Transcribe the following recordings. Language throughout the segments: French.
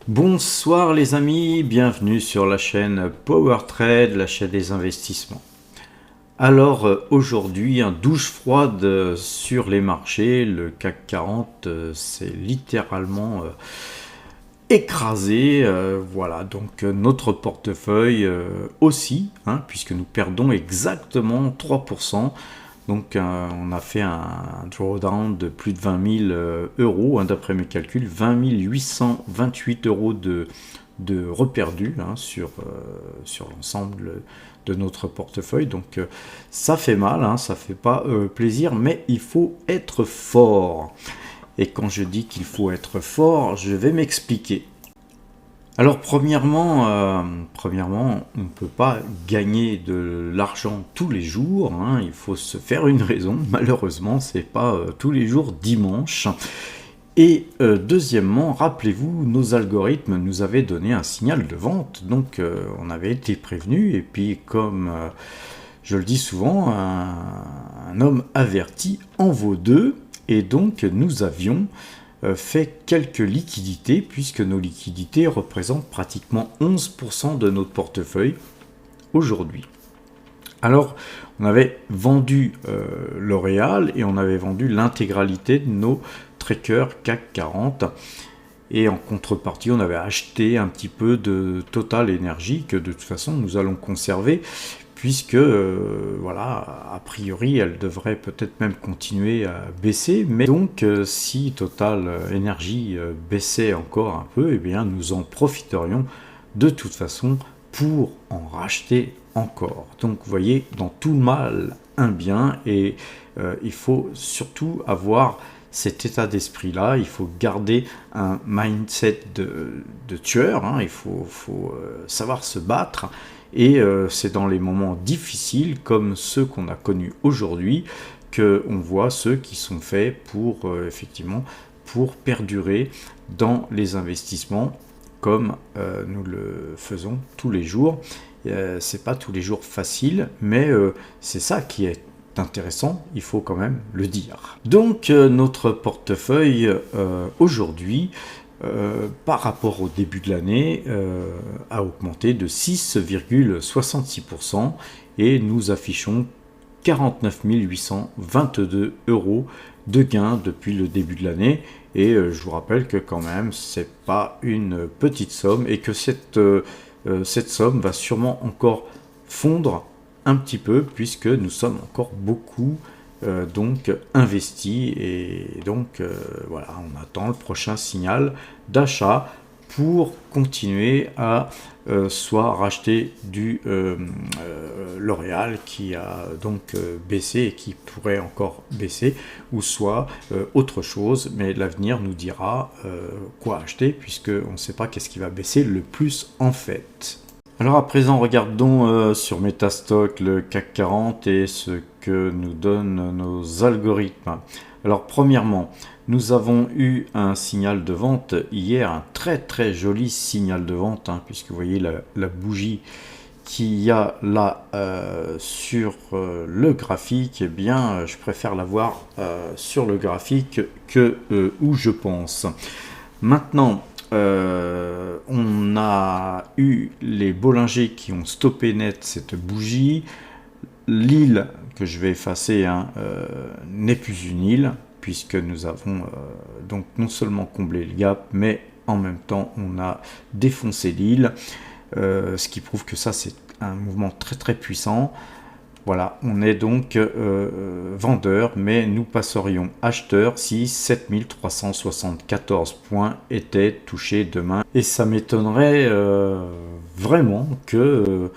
Bonsoir les amis, bienvenue sur la chaîne Power Trade, la chaîne des investissements. Alors aujourd'hui, une douche froide sur les marchés, le CAC 40 s'est littéralement écrasé, voilà, donc notre portefeuille aussi, puisque nous perdons exactement 3%. Donc on a fait un drawdown de plus de 20 000 euros, d'après mes calculs, 20 828 euros de reperdus sur l'ensemble de notre portefeuille. Donc ça fait mal, ça fait pas plaisir, mais il faut être fort. Et quand je dis qu'il faut être fort, je vais m'expliquer. Alors premièrement, on ne peut pas gagner de l'argent tous les jours, il faut se faire une raison, malheureusement c'est pas tous les jours dimanche. Et deuxièmement, rappelez-vous, nos algorithmes nous avaient donné un signal de vente, donc on avait été prévenu, et puis comme je le dis souvent, un homme averti en vaut deux, et donc nous avions fait quelques liquidités, puisque nos liquidités représentent pratiquement 11% de notre portefeuille aujourd'hui. Alors, on avait vendu L'Oréal et on avait vendu l'intégralité de nos trackers CAC 40. Et en contrepartie, on avait acheté un petit peu de Total Energy que de toute façon nous allons conserver, puisque voilà, a priori elle devrait peut-être même continuer à baisser, mais donc si Total Energy baissait encore un peu, eh bien nous en profiterions de toute façon pour en racheter encore. Donc vous voyez, dans tout le mal un bien, et il faut surtout avoir cet état d'esprit là, il faut garder un mindset de tueur, il faut savoir se battre. Et c'est dans les moments difficiles comme ceux qu'on a connus aujourd'hui qu'on voit ceux qui sont faits pour effectivement pour perdurer dans les investissements comme nous le faisons tous les jours. C'est pas tous les jours facile, mais c'est ça qui est intéressant, il faut quand même le dire. Donc notre portefeuille aujourd'hui, par rapport au début de l'année, a augmenté de 6,66% et nous affichons 49 822 euros de gains depuis le début de l'année. Et je vous rappelle que quand même, c'est pas une petite somme et que cette somme va sûrement encore fondre un petit peu, puisque nous sommes encore beaucoup donc investis, et donc voilà, on attend le prochain signal d'achat pour continuer à soit racheter du L'Oréal qui a donc baissé et qui pourrait encore baisser, ou soit autre chose, mais l'avenir nous dira quoi acheter, puisque on ne sait pas qu'est-ce qui va baisser le plus en fait. Alors à présent, regardons sur Metastock le CAC 40 et ce que nous donnent nos algorithmes. Alors premièrement, nous avons eu un signal de vente hier, un très très joli signal de vente, puisque vous voyez la bougie qu'il y a là sur le graphique, eh bien je préfère la voir sur le graphique que où je pense. Maintenant, on a eu les Bollinger qui ont stoppé net cette bougie. L'île que je vais effacer n'est plus une île, puisque nous avons donc non seulement comblé le gap, mais en même temps on a défoncé l'île, ce qui prouve que ça c'est un mouvement très très puissant. Voilà, on est donc vendeur, mais nous passerions acheteur si 7374 points étaient touchés demain. Et ça m'étonnerait vraiment que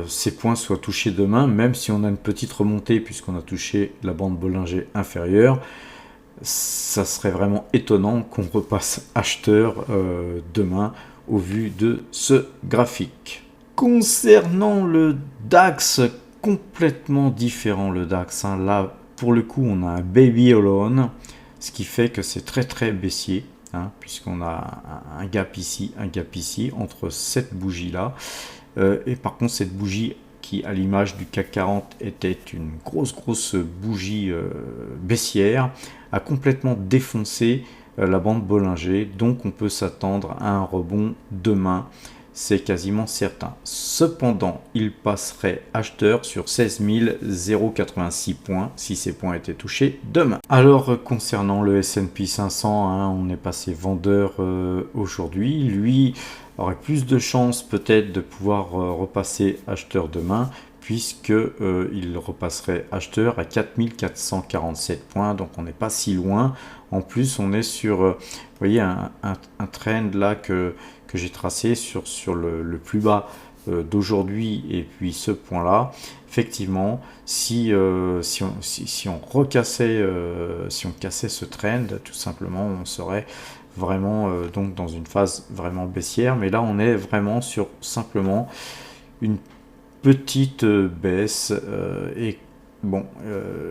ces points soient touchés demain, même si on a une petite remontée, puisqu'on a touché la bande Bollinger inférieure. Ça serait vraiment étonnant qu'on repasse acheteur demain au vu de ce graphique. Concernant le DAX, complètement différent le DAX. Là, pour le coup, on a un baby alone, ce qui fait que c'est très très baissier, puisqu'on a un gap ici entre cette bougie là. Et par contre, cette bougie qui, à l'image du CAC 40, était une grosse bougie baissière, a complètement défoncé la bande Bollinger, donc on peut s'attendre à un rebond demain. C'est quasiment certain. Cependant, il passerait acheteur sur 16 086 points si ces points étaient touchés demain. Alors, concernant le S&P 500, hein, on est passé vendeur aujourd'hui. Lui aurait plus de chances peut-être de pouvoir repasser acheteur demain, puisque il repasserait acheteur à 4447 points, donc on n'est pas si loin. En plus, on est sur, vous voyez, un trend là que j'ai tracé sur le plus bas d'aujourd'hui, et puis ce point là. Effectivement, si on recassait, si on cassait ce trend, tout simplement, on serait vraiment donc dans une phase vraiment baissière. Mais là, on est vraiment sur simplement une petite baisse, et bon,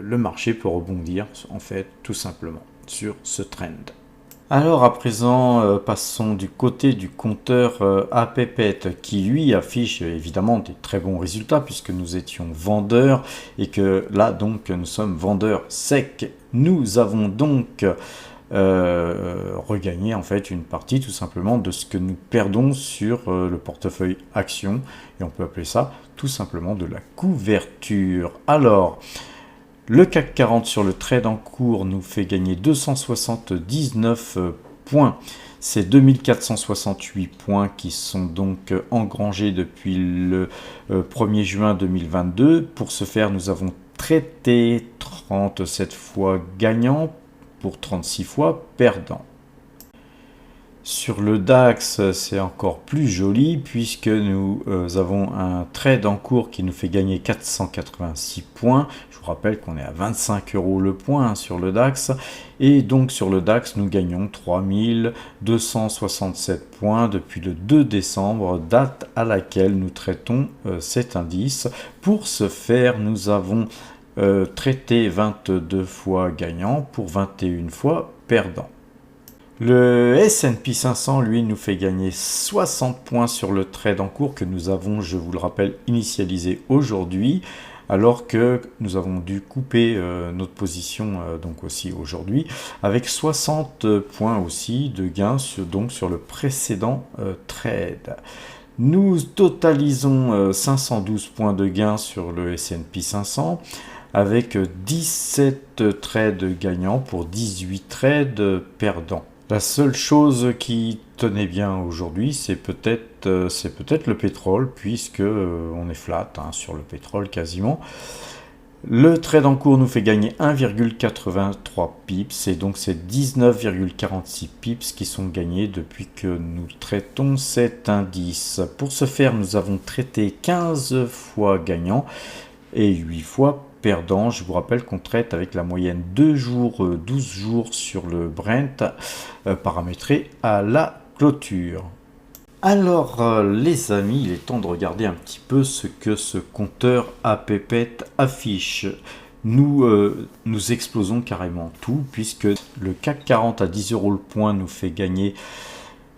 le marché peut rebondir en fait tout simplement sur ce trend. Alors à présent, passons du côté du compteur APPET, qui lui affiche évidemment des très bons résultats puisque nous étions vendeurs et que là donc nous sommes vendeurs secs. Nous avons donc regagner en fait une partie tout simplement de ce que nous perdons sur le portefeuille action, et on peut appeler ça tout simplement de la couverture. Alors le CAC 40 sur le trade en cours nous fait gagner 279 points. C'est 2468 points qui sont donc engrangés depuis le 1er juin 2022. Pour ce faire, nous avons traité 37 fois gagnant pour 36 fois perdant. Sur le DAX, c'est encore plus joli puisque nous avons un trade en cours qui nous fait gagner 486 points. Je vous rappelle qu'on est à 25 € le point sur le DAX. Et donc sur le DAX, nous gagnons 3267 points depuis le 2 décembre, date à laquelle nous traitons cet indice. Pour ce faire, nous avons traité 22 fois gagnant pour 21 fois perdant. Le S&P 500, lui, nous fait gagner 60 points sur le trade en cours que nous avons, je vous le rappelle, initialisé aujourd'hui, alors que nous avons dû couper notre position donc aussi aujourd'hui, avec 60 points aussi de gains sur le précédent trade. Nous totalisons 512 points de gains sur le S&P 500, avec 17 trades gagnants pour 18 trades perdants. La seule chose qui tenait bien aujourd'hui, c'est peut-être le pétrole, puisque on est flat sur le pétrole quasiment. Le trade en cours nous fait gagner 1,83 pips, et donc c'est 19,46 pips qui sont gagnés depuis que nous traitons cet indice. Pour ce faire, nous avons traité 15 fois gagnant et 8 fois perdant. Je vous rappelle qu'on traite avec la moyenne 2 jours, 12 jours sur le Brent, paramétré à la clôture. Alors les amis, il est temps de regarder un petit peu ce que ce compteur APPET affiche. Nous explosons carrément tout, puisque le CAC 40 à 10 € le point nous fait gagner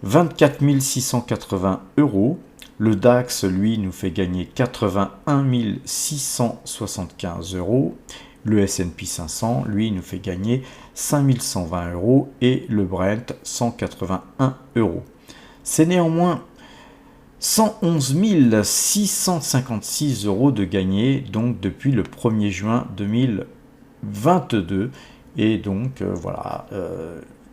24 680 €. Le DAX, lui, nous fait gagner 81 675 €. Le S&P 500, lui, nous fait gagner 5 120 € et le Brent 181 €. C'est néanmoins 111 656 € de gagné donc depuis le 1er juin 2022. Et donc voilà,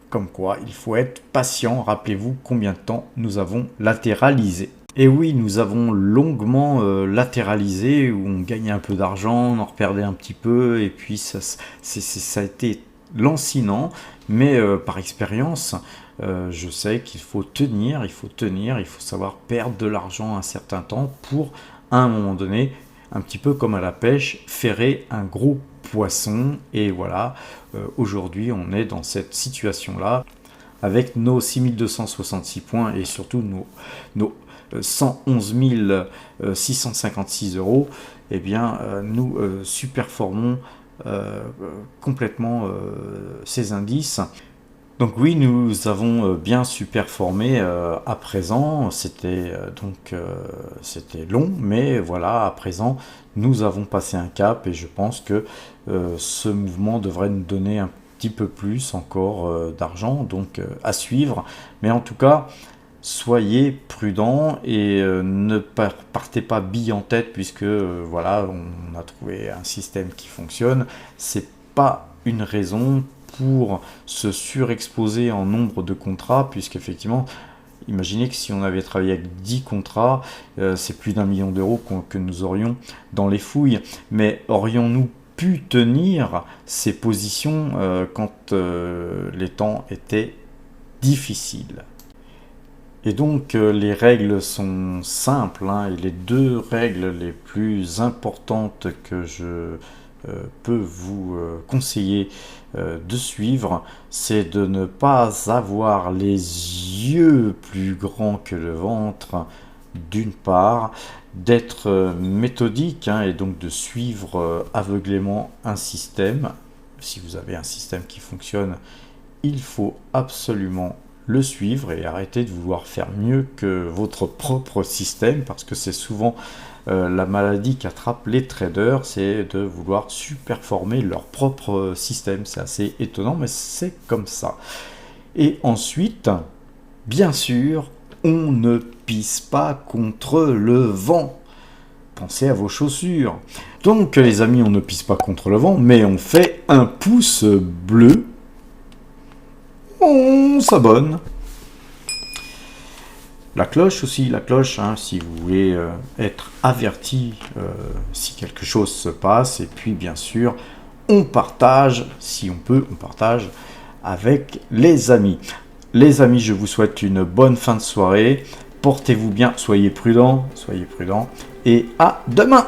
comme quoi il faut être patient. Rappelez-vous combien de temps nous avons latéralisé. Et oui, nous avons longuement latéralisé, où on gagnait un peu d'argent, on en reperdait un petit peu, et puis ça a été lancinant, mais par expérience, je sais qu'il faut tenir, il faut savoir perdre de l'argent un certain temps pour, à un moment donné, un petit peu comme à la pêche, ferrer un gros poisson. Et voilà, aujourd'hui on est dans cette situation-là, avec nos 6266 points et surtout nos 111 656 €, eh bien, nous superformons complètement ces indices. Donc oui, nous avons bien superformé à présent. C'était long, mais voilà, à présent, nous avons passé un cap, et je pense que ce mouvement devrait nous donner petit peu plus encore d'argent, donc à suivre. Mais en tout cas, soyez prudents et ne partez pas bille en tête, puisque voilà, on a trouvé un système qui fonctionne. C'est pas une raison pour se surexposer en nombre de contrats, puisqu'effectivement, imaginez que si on avait travaillé avec 10 contrats, c'est plus d'1 million d'euros que nous aurions dans les fouilles. Mais aurions-nous pu tenir ces positions quand les temps étaient difficiles? Et donc les règles sont simples, hein, et les deux règles les plus importantes que je peux vous conseiller de suivre, c'est de ne pas avoir les yeux plus grands que le ventre, d'une part, d'être méthodique, hein, et donc de suivre aveuglément un système. Si vous avez un système qui fonctionne, il faut absolument le suivre et arrêter de vouloir faire mieux que votre propre système, parce que c'est souvent la maladie qu'attrapent les traders, c'est de vouloir surperformer leur propre système. C'est assez étonnant, mais c'est comme ça. Et ensuite, bien sûr, on ne pisse pas contre le vent. Pensez à vos chaussures. Donc les amis, on ne pisse pas contre le vent, mais on fait un pouce bleu. On s'abonne. La cloche aussi, la cloche, hein, si vous voulez être averti si quelque chose se passe. Et puis bien sûr, on partage, si on peut, on partage avec les amis. Les amis, je vous souhaite une bonne fin de soirée. Portez-vous bien, soyez prudents, et à demain!